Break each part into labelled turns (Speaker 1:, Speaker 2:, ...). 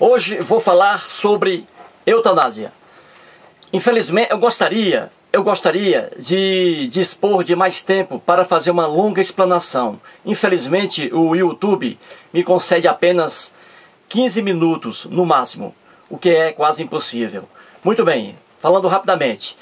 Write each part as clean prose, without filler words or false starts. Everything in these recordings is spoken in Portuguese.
Speaker 1: Hoje vou falar sobre eutanásia. Infelizmente, eu gostaria de dispor de mais tempo para fazer uma longa explanação. Infelizmente, o YouTube me concede apenas 15 minutos no máximo, o que é quase impossível. Muito bem, falando rapidamente.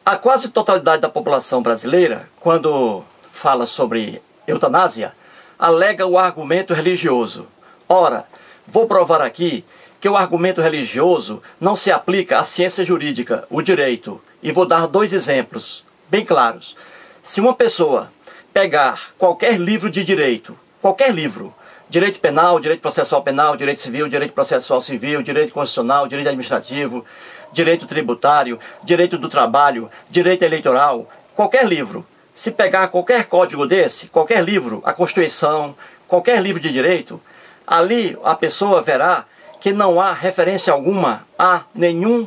Speaker 1: A quase totalidade da população brasileira, quando fala sobre eutanásia, alega o argumento religioso. Ora, vou provar aqui que o argumento religioso não se aplica à ciência jurídica, o direito. E vou dar dois exemplos bem claros. Se uma pessoa pegar qualquer livro de direito, qualquer livro, direito penal, direito processual penal, direito civil, direito processual civil, direito constitucional, direito administrativo, direito tributário, direito do trabalho, direito eleitoral, qualquer livro, se pegar qualquer código desse, qualquer livro, a Constituição, qualquer livro de direito, ali a pessoa verá que não há referência alguma a nenhum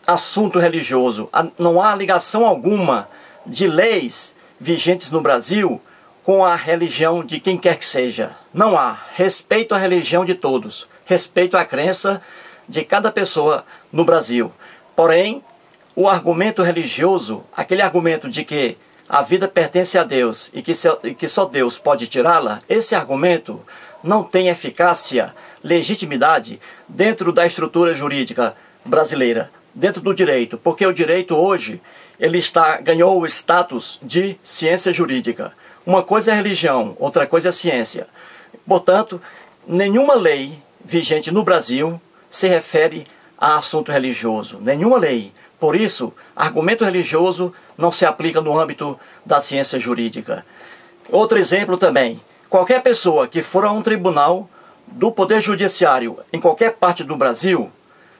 Speaker 1: assunto religioso, não há ligação alguma de leis vigentes no Brasil com a religião de quem quer que seja. Não há. Respeito à religião de todos, respeito à crença de cada pessoa no Brasil. Porém, o argumento religioso, aquele argumento de que a vida pertence a Deus e que só Deus pode tirá-la, esse argumento não tem eficácia, legitimidade dentro da estrutura jurídica brasileira, dentro do direito, porque o direito hoje ele ganhou o status de ciência jurídica. Uma coisa é religião, outra coisa é ciência. Portanto, nenhuma lei vigente no Brasil se refere a assunto religioso, nenhuma lei. Por isso, argumento religioso não se aplica no âmbito da ciência jurídica. Outro exemplo também. Qualquer pessoa que for a um tribunal do Poder Judiciário em qualquer parte do Brasil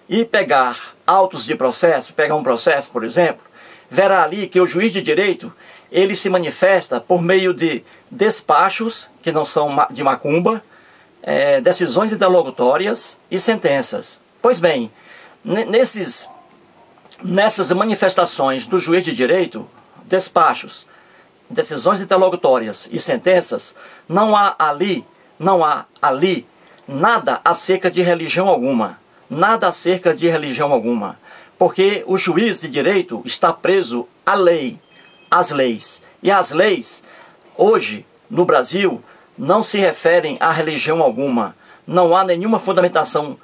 Speaker 1: e pegar autos de processo, pegar um processo, por exemplo, verá ali que o juiz de direito, ele se manifesta por meio de despachos, que não são de macumba, decisões interlocutórias e sentenças. Pois bem, nessas manifestações do juiz de direito, despachos, decisões interlocutórias e sentenças, não há ali nada acerca de religião alguma. Nada acerca de religião alguma. Porque o juiz de direito está preso à lei, às leis. E as leis, hoje, no Brasil, não se referem a religião alguma. Não há nenhuma fundamentação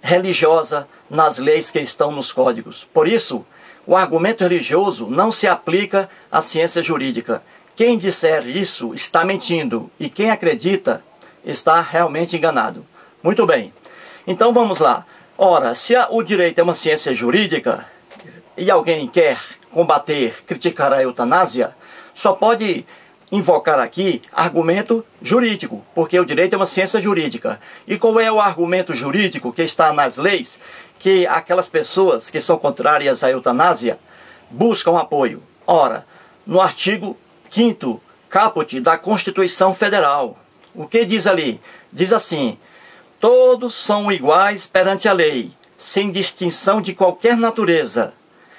Speaker 1: religiosa nas leis que estão nos códigos. Por isso, o argumento religioso não se aplica à ciência jurídica. Quem disser isso está mentindo, e quem acredita está realmente enganado. Muito bem, então vamos lá. Ora, se o direito é uma ciência jurídica e alguém quer combater, criticar a eutanásia, só pode invocar aqui argumento jurídico, porque o direito é uma ciência jurídica. E qual é o argumento jurídico que está nas leis que aquelas pessoas que são contrárias à eutanásia buscam apoio? Ora, no artigo 5º caput da Constituição Federal, o que diz ali? Diz assim: todos são iguais perante a lei, sem distinção de qualquer natureza,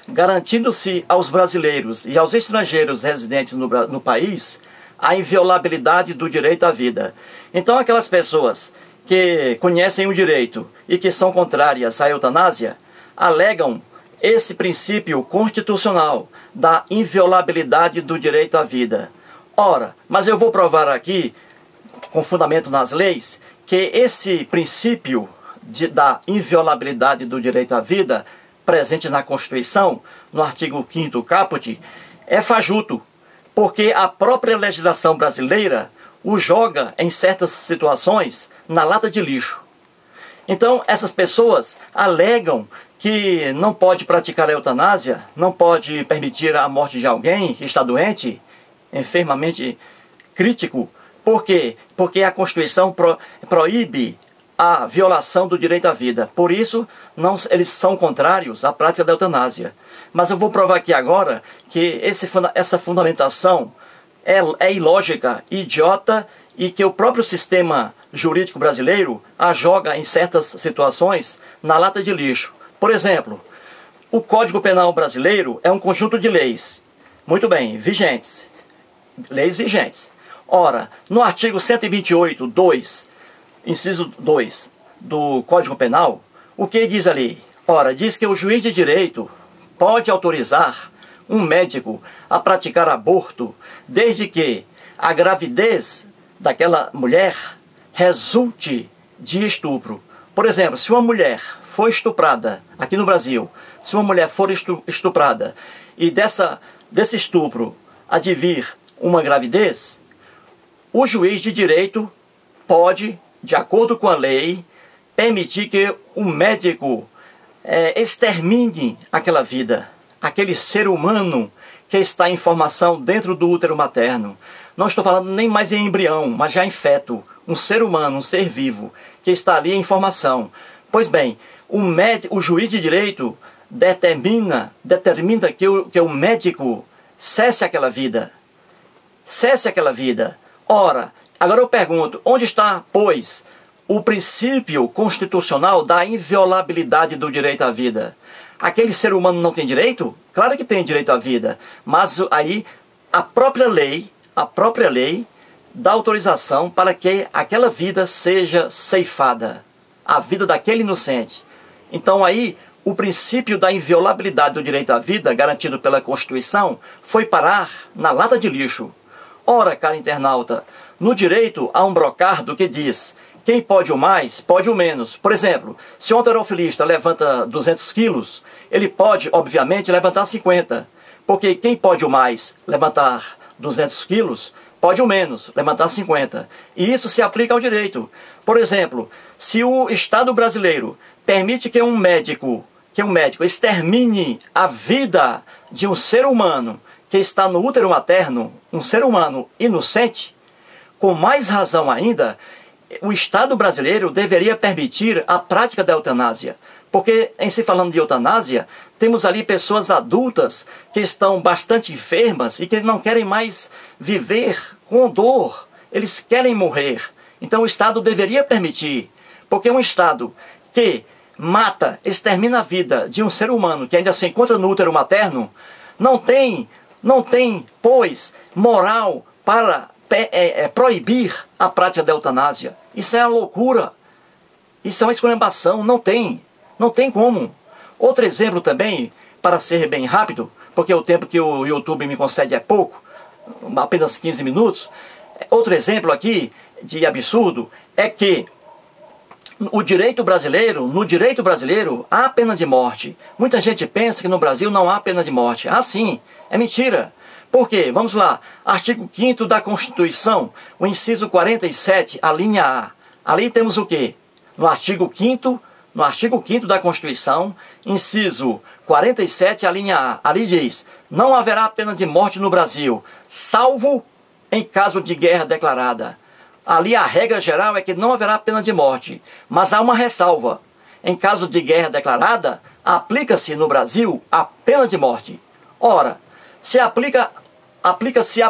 Speaker 1: garantindo-se aos brasileiros e aos estrangeiros residentes no país a inviolabilidade do direito à vida. Então, aquelas pessoas que conhecem o direito e que são contrárias à eutanásia, alegam esse princípio constitucional da inviolabilidade do direito à vida. Ora, mas eu vou provar aqui, com fundamento nas leis, que esse princípio da inviolabilidade do direito à vida, presente na Constituição, no artigo 5º caput, é fajuto, porque a própria legislação brasileira o joga, em certas situações, na lata de lixo. Então, essas pessoas alegam que não pode praticar a eutanásia, não pode permitir a morte de alguém que está doente, enfermamente crítico. Por quê? Porque a Constituição proíbe a violação do direito à vida. Por isso, eles são contrários à prática da eutanásia. Mas eu vou provar aqui agora que essa fundamentação é ilógica, idiota, e que o próprio sistema jurídico brasileiro a joga em certas situações na lata de lixo. Por exemplo, o Código Penal brasileiro é um conjunto de leis, muito bem, vigentes, leis vigentes. Ora, no artigo 128, 2, inciso 2, do Código Penal, o que diz ali? Ora, diz que o juiz de direito pode autorizar um médico a praticar aborto desde que a gravidez daquela mulher resulte de estupro. Por exemplo, se uma mulher for estuprada, aqui no Brasil, se uma mulher for estuprada e desse estupro advir uma gravidez, o juiz de direito pode, de acordo com a lei, permitir que o médico extermine aquela vida, aquele ser humano que está em formação dentro do útero materno. Não estou falando nem mais em embrião, mas já em feto, um ser humano, um ser vivo, que está ali em formação. Pois bem, o juiz de direito determina que o médico cesse aquela vida. Cesse aquela vida. Ora, agora eu pergunto, onde está, pois, o princípio constitucional da inviolabilidade do direito à vida? Aquele ser humano não tem direito? Claro que tem direito à vida, mas aí a própria lei dá autorização para que aquela vida seja ceifada, a vida daquele inocente. Então aí o princípio da inviolabilidade do direito à vida, garantido pela Constituição, foi parar na lata de lixo. Ora, caro internauta, no direito há um brocardo que diz: quem pode o mais, pode o menos. Por exemplo, se um halterofilista levanta 200 quilos, ele pode, obviamente, levantar 50. Porque quem pode o mais, levantar 200 quilos, pode o menos, levantar 50. E isso se aplica ao direito. Por exemplo, se o Estado brasileiro permite que um médico extermine a vida de um ser humano que está no útero materno, um ser humano inocente, com mais razão ainda, o Estado brasileiro deveria permitir a prática da eutanásia. Porque, em se falando de eutanásia, temos ali pessoas adultas que estão bastante enfermas e que não querem mais viver com dor. Eles querem morrer. Então o Estado deveria permitir. Porque um Estado que mata, extermina a vida de um ser humano que ainda se encontra no útero materno, não tem, pois, moral para proibir a prática da eutanásia. Isso é uma loucura. Isso é uma esculhambação. Não tem como. Outro exemplo também, para ser bem rápido, porque o tempo que o YouTube me concede é pouco, apenas 15 minutos. Outro exemplo aqui de absurdo é que no direito brasileiro há pena de morte. Muita gente pensa que no Brasil não há pena de morte. Ah, sim, é mentira. Por quê? Vamos lá. Artigo 5º da Constituição, o inciso 47, a linha A. Ali temos o quê? No artigo 5º da Constituição, inciso 47, a linha A. Ali diz: não haverá pena de morte no Brasil, salvo em caso de guerra declarada. Ali a regra geral é que não haverá pena de morte, mas há uma ressalva. Em caso de guerra declarada, aplica-se no Brasil a pena de morte. Ora, se aplica-se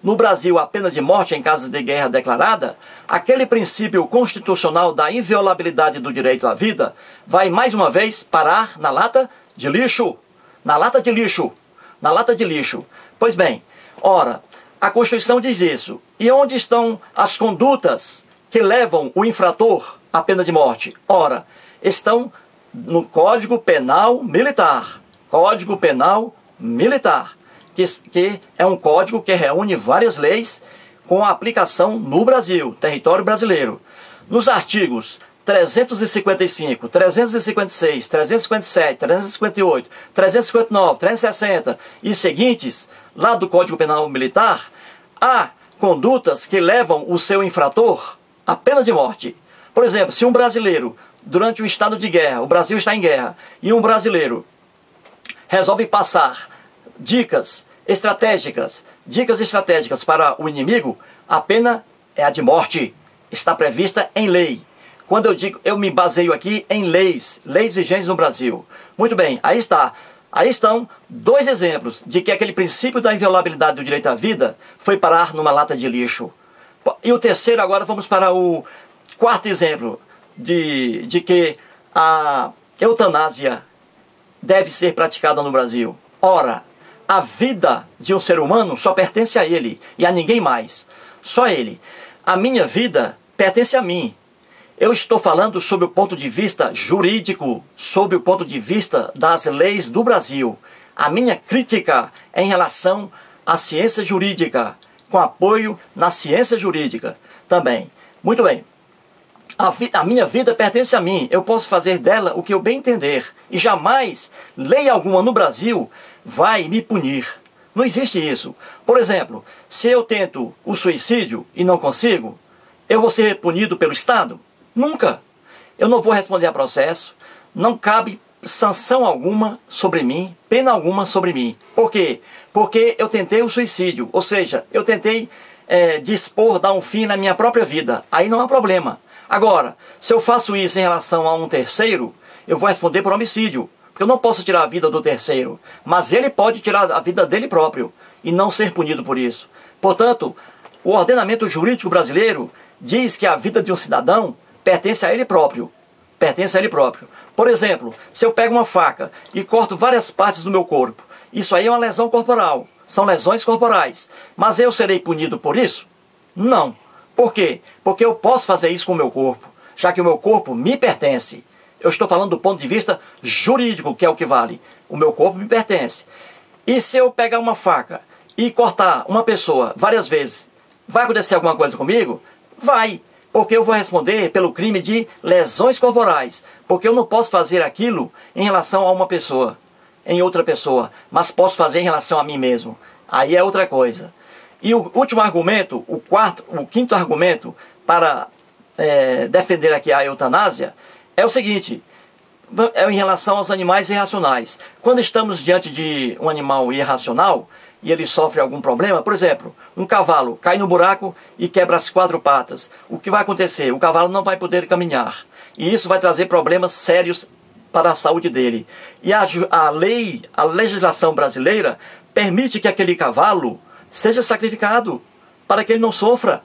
Speaker 1: no Brasil a pena de morte em caso de guerra declarada, aquele princípio constitucional da inviolabilidade do direito à vida vai mais uma vez parar na lata de lixo. Na lata de lixo. Na lata de lixo. Pois bem, ora, a Constituição diz isso. E onde estão as condutas que levam o infrator à pena de morte? Ora, estão no Código Penal Militar. Código Penal Militar. Que é um código que reúne várias leis com a aplicação no Brasil, território brasileiro. Nos artigos 355, 356, 357, 358, 359, 360 e seguintes, lá do Código Penal Militar, há condutas que levam o seu infrator à pena de morte. Por exemplo, se um brasileiro, durante um estado de guerra, o Brasil está em guerra, e um brasileiro resolve passar dicas estratégicas para o inimigo, a pena é a de morte. Está prevista em lei. Quando eu digo, eu me baseio aqui em leis vigentes no Brasil. Muito bem, aí está. Aí estão dois exemplos de que aquele princípio da inviolabilidade do direito à vida foi parar numa lata de lixo. E o terceiro, agora vamos para o quarto exemplo de que a eutanásia deve ser praticada no Brasil. Ora, a vida de um ser humano só pertence a ele e a ninguém mais. Só ele. A minha vida pertence a mim. Eu estou falando sobre o ponto de vista jurídico, sobre o ponto de vista das leis do Brasil. A minha crítica é em relação à ciência jurídica, com apoio na ciência jurídica também. Muito bem. A minha vida pertence a mim, eu posso fazer dela o que eu bem entender. E jamais lei alguma no Brasil vai me punir. Não existe isso. Por exemplo, se eu tento o suicídio e não consigo, eu vou ser punido pelo Estado? Nunca. Eu não vou responder a processo, não cabe sanção alguma sobre mim, pena alguma sobre mim. Por quê? Porque eu tentei o suicídio, ou seja, eu tentei dispor, dar um fim na minha própria vida. Aí não há problema. Agora, se eu faço isso em relação a um terceiro, eu vou responder por homicídio. Porque eu não posso tirar a vida do terceiro, mas ele pode tirar a vida dele próprio e não ser punido por isso. Portanto, o ordenamento jurídico brasileiro diz que a vida de um cidadão pertence a ele próprio. Pertence a ele próprio. Por exemplo, se eu pego uma faca e corto várias partes do meu corpo, isso aí é uma lesão corporal. São lesões corporais. Mas eu serei punido por isso? Não. Por quê? Porque eu posso fazer isso com o meu corpo, já que o meu corpo me pertence. Eu estou falando do ponto de vista jurídico, que é o que vale. O meu corpo me pertence. E se eu pegar uma faca e cortar uma pessoa várias vezes, vai acontecer alguma coisa comigo? Vai. Porque eu vou responder pelo crime de lesões corporais. Porque eu não posso fazer aquilo em relação a uma pessoa, em outra pessoa, mas posso fazer em relação a mim mesmo. Aí é outra coisa. E o último argumento, o quinto argumento para defender aqui a eutanásia é o seguinte, é em relação aos animais irracionais. Quando estamos diante de um animal irracional e ele sofre algum problema, por exemplo, um cavalo cai no buraco e quebra as 4 patas. O que vai acontecer? O cavalo não vai poder caminhar. E isso vai trazer problemas sérios para a saúde dele. E a legislação brasileira permite que aquele cavalo seja sacrificado para que ele não sofra.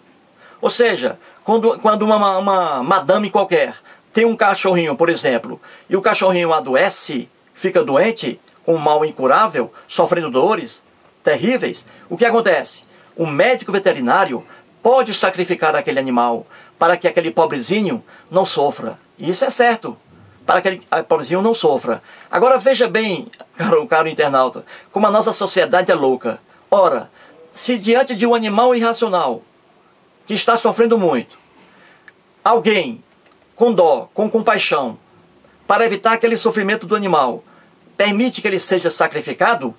Speaker 1: Ou seja, quando uma madame qualquer tem um cachorrinho, por exemplo, e o cachorrinho adoece, fica doente, com um mal incurável, sofrendo dores terríveis, o que acontece? O médico veterinário pode sacrificar aquele animal para que aquele pobrezinho não sofra. E isso é certo, para que aquele pobrezinho não sofra. Agora veja bem, caro internauta, como a nossa sociedade é louca. Ora, se diante de um animal irracional, que está sofrendo muito, alguém com dó, com compaixão, para evitar aquele sofrimento do animal, permite que ele seja sacrificado,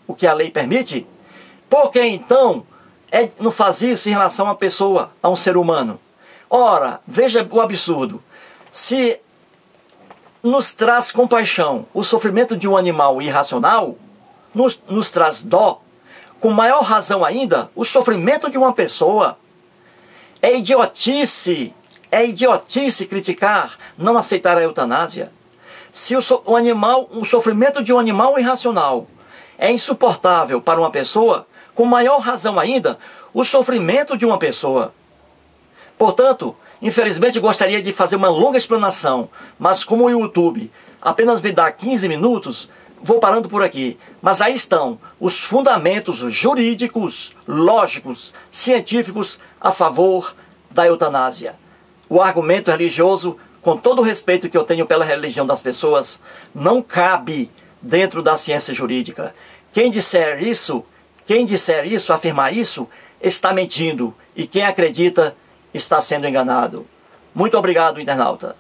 Speaker 1: o que a lei permite, por que então não faz isso em relação a uma pessoa, a um ser humano? Ora, veja o absurdo. Se nos traz compaixão o sofrimento de um animal irracional, nos traz dó, com maior razão ainda, o sofrimento de uma pessoa. É idiotice criticar, não aceitar a eutanásia. Se o sofrimento de um animal irracional é insuportável para uma pessoa, com maior razão ainda, o sofrimento de uma pessoa. Portanto, infelizmente gostaria de fazer uma longa explanação, mas como o YouTube apenas me dá 15 minutos, vou parando por aqui. Mas aí estão os fundamentos jurídicos, lógicos, científicos a favor da eutanásia. O argumento religioso, com todo o respeito que eu tenho pela religião das pessoas, não cabe dentro da ciência jurídica. Quem disser isso, afirmar isso, está mentindo. E quem acredita está sendo enganado. Muito obrigado, internauta.